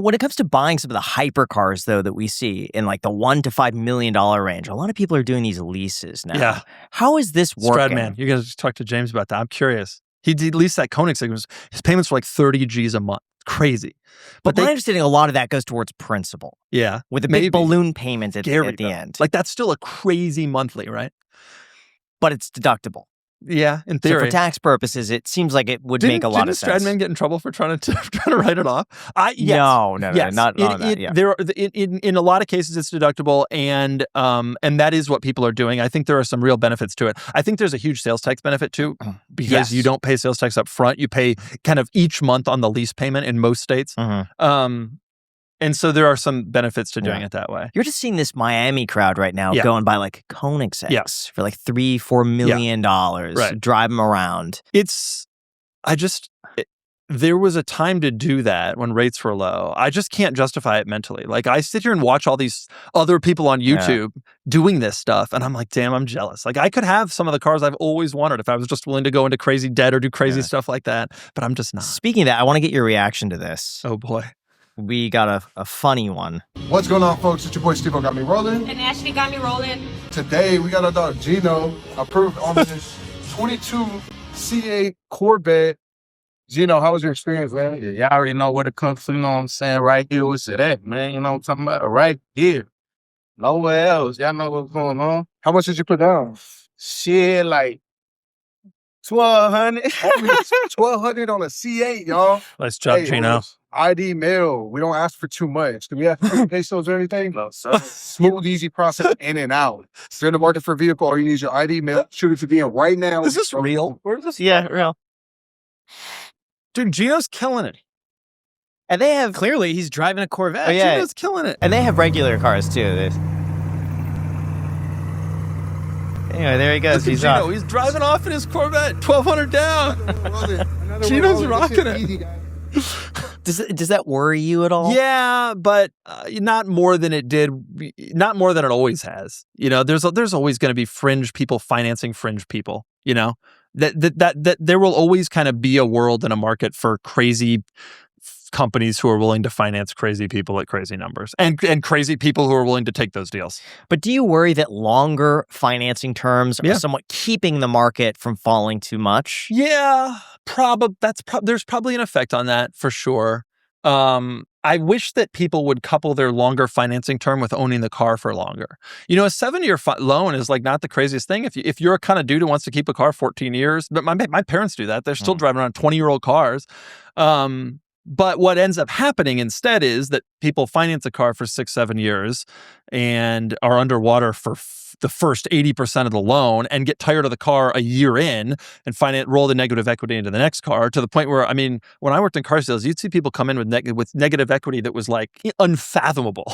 When it comes to buying some of the hypercars, though, that we see in like the $1 to $5 million range, a lot of people are doing these leases now. Yeah. How is this working? Stradman, you guys talk to James about that. I'm curious. He did lease that Koenigsegg. His payments were like 30 G's a month. Crazy. But my understanding, a lot of that goes towards principal. Yeah. With a big balloon payment at the end. Like that's still a crazy monthly, right? But it's deductible. Yeah, in theory. So for tax purposes, it seems like it would make a lot of sense. Didn't Stradman get in trouble for trying to write it off? Yes. No, not on that. Yeah. In a lot of cases, it's deductible, and that is what people are doing. I think there are some real benefits to it. I think there's a huge sales tax benefit too, because you don't pay sales tax up front. You pay kind of each month on the lease payment in most states. And so there are some benefits to doing it that way. You're just seeing this Miami crowd right now going by like Koenigseggs for like $3-4 million, drive them around. There was a time to do that when rates were low. I just can't justify it mentally. Like I sit here and watch all these other people on YouTube doing this stuff, and I'm like, damn, I'm jealous. Like I could have some of the cars I've always wanted if I was just willing to go into crazy debt or do crazy stuff like that, but I'm just not. Speaking of that, I want to get your reaction to this. Oh boy. We got a funny one. What's going on, folks? It's your boy Steve Got Me Rolling. And Ashley Got Me Rolling. Today, we got our dog Gino approved on this 22 C8 Corvette. Gino, how was your experience, man? Yeah, y'all already know where to come to, you know what I'm saying? Right here, what's it at, man? You know what I'm talking about? Right here. Nowhere else. Y'all know what's going on. How much did you put down? Shit, like 1,200. $1,200 on a C8, y'all. Nice job, Gino. ID mail. We don't ask for too much. Do we have to pesos or anything? No, sir. Smooth, easy process in and out. If you're in the market for a vehicle or you need your ID mail, shoot it to DM right now. Is this real? Where is this? Yeah, real. Dude, Gino's killing it. And they have... Clearly, he's driving a Corvette. Oh, yeah. Gino's killing it. And they have regular cars, too. Anyway, there he goes. He's Gino. off. He's driving off in his Corvette, 1,200 down. Gino's rocking it. Does that worry you at all? Yeah, but not more than it did. Not more than it always has. You know, there's always going to be fringe people financing fringe people. You know, that there will always kind of be a world and a market for crazy companies who are willing to finance crazy people at crazy numbers and crazy people who are willing to take those deals. But do you worry that longer financing terms are somewhat keeping the market from falling too much? Yeah, there's probably an effect on that for sure. I wish that people would couple their longer financing term with owning the car for longer. You know, a 7-year loan is like not the craziest thing. If you're a kind of dude who wants to keep a car 14 years, but my parents do that. They're still driving around 20-year-old cars. But what ends up happening instead is that people finance a car for 6-7 years and are underwater for the first 80% of the loan and get tired of the car a year in and roll the negative equity into the next car to the point where, I mean, when I worked in car sales, you'd see people come in with negative equity that was like unfathomable.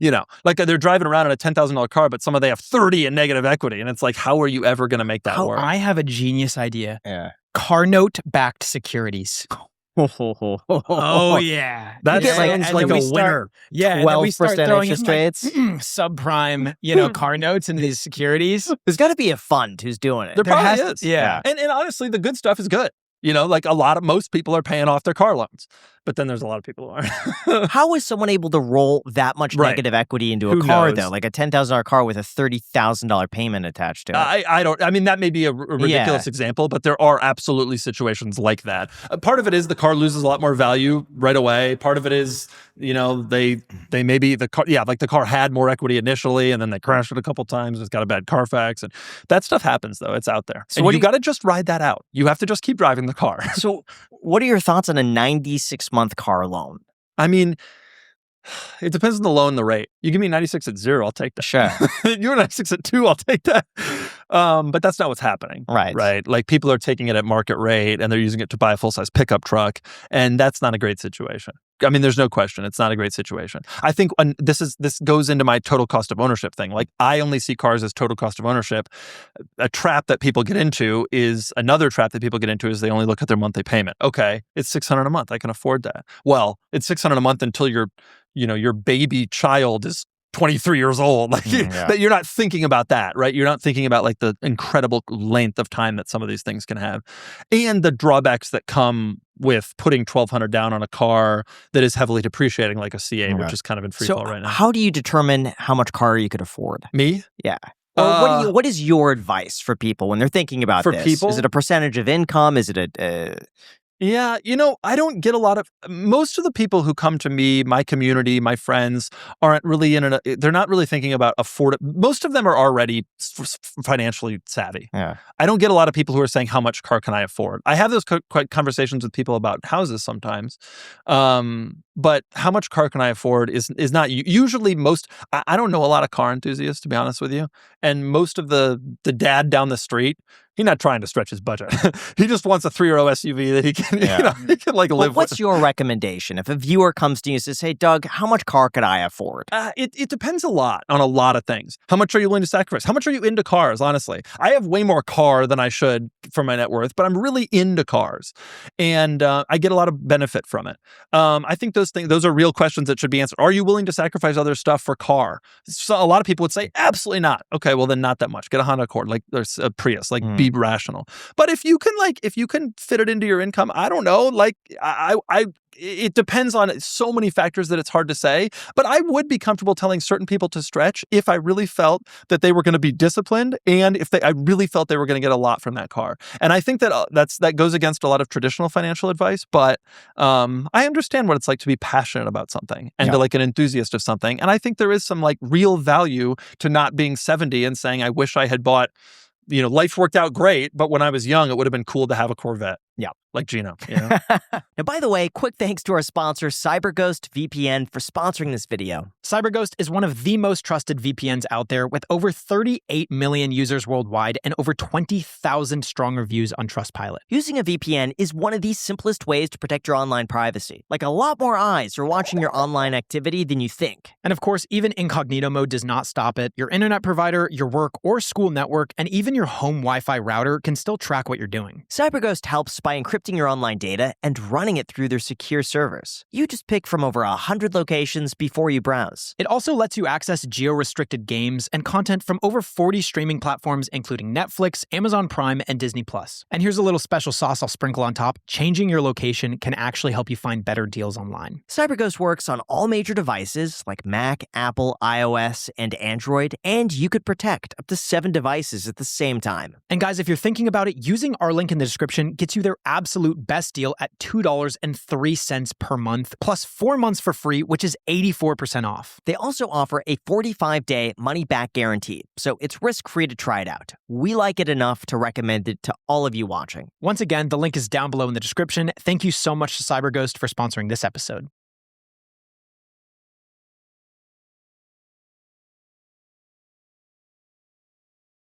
You know, like they're driving around in a $10,000 car, but they have 30 in negative equity. And it's like, how are you ever going to make that work? I have a genius idea. Yeah. Car note backed securities. Oh yeah, that sounds like a winner. Yeah, 12% interest rates, subprime, car notes into these securities. There's got to be a fund who's doing it. There probably is. Yeah, and honestly, the good stuff is good. You know, like most people are paying off their car loans, but then there's a lot of people who aren't. How is someone able to roll that much negative equity into a car, though? Like a $10,000 car with a $30,000 payment attached to it. I mean, that may be a ridiculous example, but there are absolutely situations like that. Part of it is the car loses a lot more value right away. Part of it is, they maybe the car, like the car had more equity initially, and then they crashed it a couple times. It's got a bad Carfax, and that stuff happens though. It's out there. So you got to just ride that out. You have to just keep driving the car. So what are your thoughts on a 96-month car loan? I mean, it depends on the loan, the rate. You give me 96 at 0, I'll take that. Sure. You're 96 at 2, I'll take that. But that's not what's happening. Right. Like people are taking it at market rate and they're using it to buy a full-size pickup truck. And that's not a great situation. I mean, there's no question. It's not a great situation. I think this goes into my total cost of ownership thing. Like I only see cars as total cost of ownership. Another trap that people get into is they only look at their monthly payment. Okay, it's $600 a month. I can afford that. Well, it's $600 a month until your baby child is 23 years old. Like that you're not thinking about that, right? You're not thinking about like the incredible length of time that some of these things can have, and the drawbacks that come with putting $1,200 down on a car that is heavily depreciating, like a C8, which is kind of in free fall right now. How do you determine how much car you could afford? Me? Yeah. Or what is your advice for people when they're thinking about for this? People? Is it a percentage of income? Is it a Yeah, I don't get most of the people who come to me, my community, my friends, aren't really they're not really thinking about most of them are already financially savvy. Yeah. I don't get a lot of people who are saying, how much car can I afford? I have those conversations with people about houses sometimes. But how much car can I afford is not usually I don't know a lot of car enthusiasts, to be honest with you. And most of the dad down the street, he's not trying to stretch his budget. He just wants a 3-row SUV that he can, he can like live with. What's your recommendation if a viewer comes to you and says, "Hey, Doug, how much car could I afford?" It depends a lot on a lot of things. How much are you willing to sacrifice? How much are you into cars? Honestly, I have way more car than I should for my net worth, but I'm really into cars, and I get a lot of benefit from it. I think those are real questions that should be answered. Are you willing to sacrifice other stuff for car? So a lot of people would say, absolutely not. Okay, well then not that much. Get a Honda Accord, like there's a Prius, like be rational. But if you can fit it into your income, I don't know, like it depends on so many factors that it's hard to say, but I would be comfortable telling certain people to stretch if I really felt that they were going to be disciplined and if I really felt they were going to get a lot from that car. And I think that goes against a lot of traditional financial advice, but I understand what it's like to be passionate about something and to like an enthusiast of something. And I think there is some like real value to not being 70 and saying, I wish I had bought, life worked out great, but when I was young, it would have been cool to have a Corvette. Yeah. Like Gino. Now, by the way, quick thanks to our sponsor, CyberGhost VPN, for sponsoring this video. CyberGhost is one of the most trusted VPNs out there, with over 38 million users worldwide and over 20,000 strong reviews on Trustpilot. Using a VPN is one of the simplest ways to protect your online privacy. Like, a lot more eyes are watching your online activity than you think. And of course, even incognito mode does not stop it. Your internet provider, your work or school network, and even your home Wi-Fi router can still track what you're doing. CyberGhost helps by encrypting your online data and running it through their secure servers. You just pick from over 100 locations before you browse. It also lets you access geo-restricted games and content from over 40 streaming platforms, including Netflix, Amazon Prime, and Disney+. And here's a little special sauce I'll sprinkle on top. Changing your location can actually help you find better deals online. CyberGhost works on all major devices like Mac, Apple, iOS, and Android, and you could protect up to 7 devices at the same time. And guys, if you're thinking about it, using our link in the description gets you their absolute best deal at $2.03 per month, plus 4 months for free, which is 84% off. They also offer a 45-day money-back guarantee, so it's risk-free to try it out. We like it enough to recommend it to all of you watching. Once again, the link is down below in the description. Thank you so much to CyberGhost for sponsoring this episode.